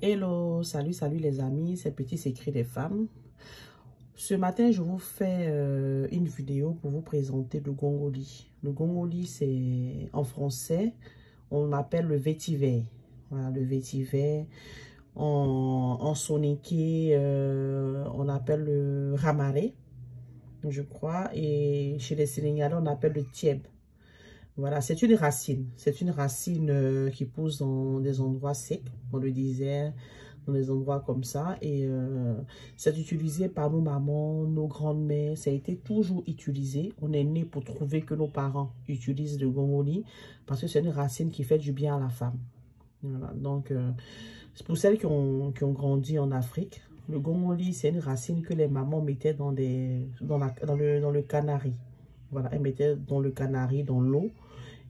Hello, salut les amis, c'est Petit Secret des femmes. Ce matin, je vous fais une vidéo pour vous présenter le gongoli. Le gongoli, c'est en français, on appelle le vétiver. Voilà, le vétiver. En soninké, on appelle le ramaré, je crois. Et chez les Sénégalais, on appelle le tieb. Voilà, c'est une racine. C'est une racine qui pousse dans des endroits secs, dans le désert, dans des endroits comme ça. Et c'est utilisé par nos mamans, nos grandes-mères. Ça a été toujours utilisé. On est né pour trouver que nos parents utilisent le gongoli parce que c'est une racine qui fait du bien à la femme. Voilà, donc c'est pour celles qui ont grandi en Afrique. Le gongoli, c'est une racine que les mamans mettaient dans le canari. Voilà, elles mettaient dans le canari, dans l'eau.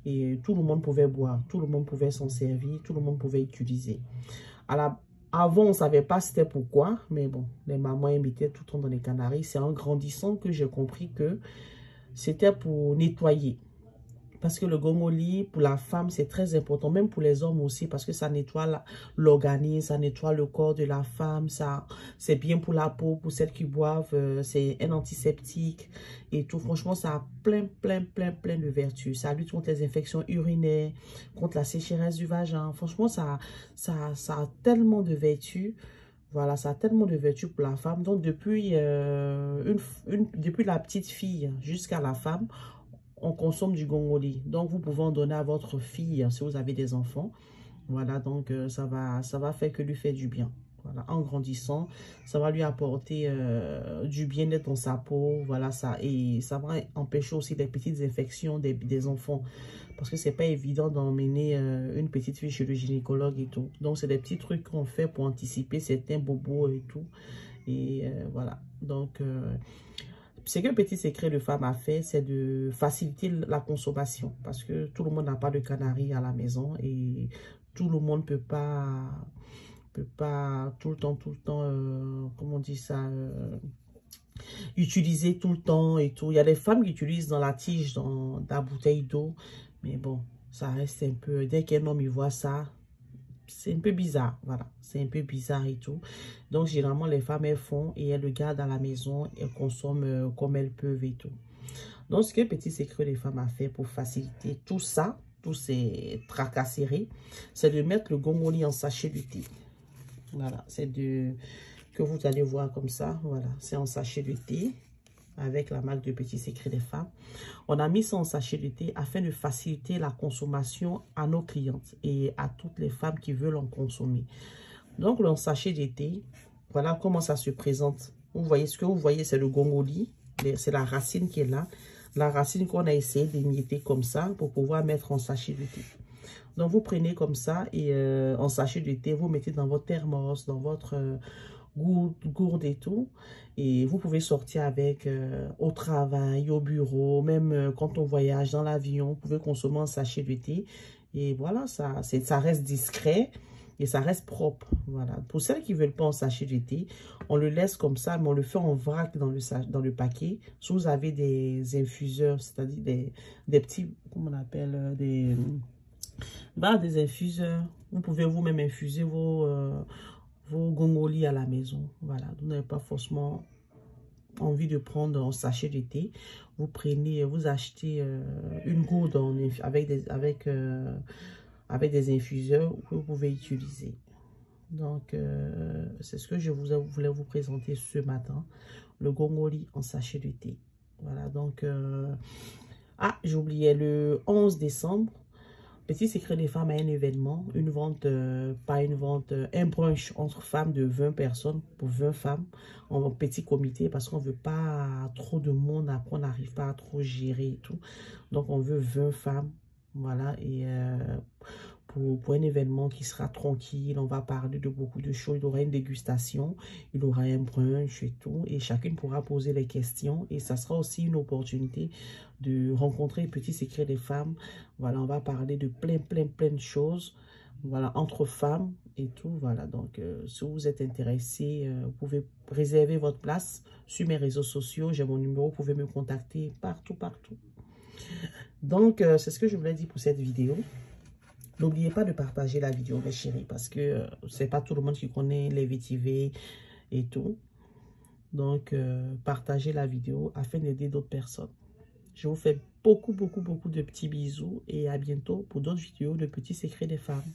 Et tout le monde pouvait boire, tout le monde pouvait s'en servir, tout le monde pouvait utiliser. Avant, on ne savait pas c'était pourquoi, mais bon, les mamans mettaient tout le temps dans les canaries. C'est en grandissant que j'ai compris que c'était pour nettoyer. Parce que le gongoli, pour la femme, c'est très important, même pour les hommes aussi, parce que ça nettoie l'organisme, ça nettoie le corps de la femme, c'est bien pour la peau, pour celles qui boivent, c'est un antiseptique et tout. Franchement, ça a plein de vertus. Ça lutte contre les infections urinaires, contre la sécheresse du vagin. Franchement, ça a tellement de vertus. Voilà, ça a tellement de vertus pour la femme. Donc, depuis la petite fille jusqu'à la femme, on consomme du gongoli. Donc, vous pouvez en donner à votre fille si vous avez des enfants. Voilà, donc ça va faire que lui fait du bien. Voilà, en grandissant, ça va lui apporter du bien-être dans sa peau. Voilà, et ça va empêcher aussi des petites infections des enfants. Parce que c'est pas évident d'emmener une petite fille chez le gynécologue et tout. Donc, c'est des petits trucs qu'on fait pour anticiper certains bobos et tout. Et voilà, donc... ce que Petit Secret de Femme a fait, c'est de faciliter la consommation. Parce que tout le monde n'a pas de canari à la maison et tout le monde peut pas tout le temps, comment on dit ça, utiliser tout le temps et tout. Il y a des femmes qui utilisent dans la tige, dans la bouteille d'eau. Mais bon, ça reste un peu, dès qu'un homme y voit ça, c'est un peu bizarre, voilà, c'est un peu bizarre et tout. Donc, généralement, les femmes, elles font et elles le gardent à la maison, elles consomment comme elles peuvent et tout. Donc, ce que Petit Secret des Femmes a fait pour faciliter tout ça, tous ces tracasseries, c'est de mettre le gongoli en sachet de thé. Voilà, que vous allez voir comme ça, voilà, c'est en sachet de thé avec la marque de Petit Secret des Femmes. On a mis ça en sachet de thé afin de faciliter la consommation à nos clientes et à toutes les femmes qui veulent en consommer. Donc, le sachet de thé, voilà comment ça se présente. Vous voyez, ce que vous voyez, c'est le gongoli. C'est la racine qui est là. La racine qu'on a essayé d'émietter comme ça pour pouvoir mettre en sachet de thé. Donc, vous prenez comme ça et en sachet de thé, vous mettez dans votre thermos, dans votre gourde et tout. Et vous pouvez sortir avec au travail, au bureau, même quand on voyage dans l'avion, vous pouvez consommer un sachet de thé. Et voilà, ça reste discret et ça reste propre. Voilà. Pour celles qui ne veulent pas en sachet de thé, on le laisse comme ça, mais on le fait en vrac dans le paquet. Si vous avez des infuseurs, c'est-à-dire des petits, comment on appelle, des infuseurs, vous pouvez vous-même infuser vos gongoli à la maison. Voilà, vous n'avez pas forcément envie de prendre un sachet de thé. Vous prenez, vous achetez une gourde avec des infuseurs que vous pouvez utiliser. Donc, c'est ce que je voulais vous présenter ce matin. Le gongoli en sachet de thé. Voilà, donc... j'ai oublié, le 11 décembre, Petit Secret des Femmes a un événement, une vente, pas une vente, un brunch entre femmes de 20 personnes pour 20 femmes en petit comité parce qu'on ne veut pas trop de monde, après on n'arrive pas à trop gérer et tout. Donc on veut 20 femmes, voilà, et pour un événement qui sera tranquille, on va parler de beaucoup de choses, il y aura une dégustation, il y aura un brunch et tout, et chacune pourra poser les questions et ça sera aussi une opportunité de rencontrer Petit Secret des Femmes. Voilà, on va parler de plein de choses, voilà, entre femmes et tout, voilà. Donc, si vous êtes intéressé, vous pouvez réserver votre place sur mes réseaux sociaux. J'ai mon numéro, vous pouvez me contacter partout. Donc, c'est ce que je voulais dire pour cette vidéo. N'oubliez pas de partager la vidéo, mes chéris, parce que c'est pas tout le monde qui connaît les vétivés et tout. Donc, partagez la vidéo afin d'aider d'autres personnes. Je vous fais beaucoup de petits bisous et à bientôt pour d'autres vidéos de petits secrets des femmes.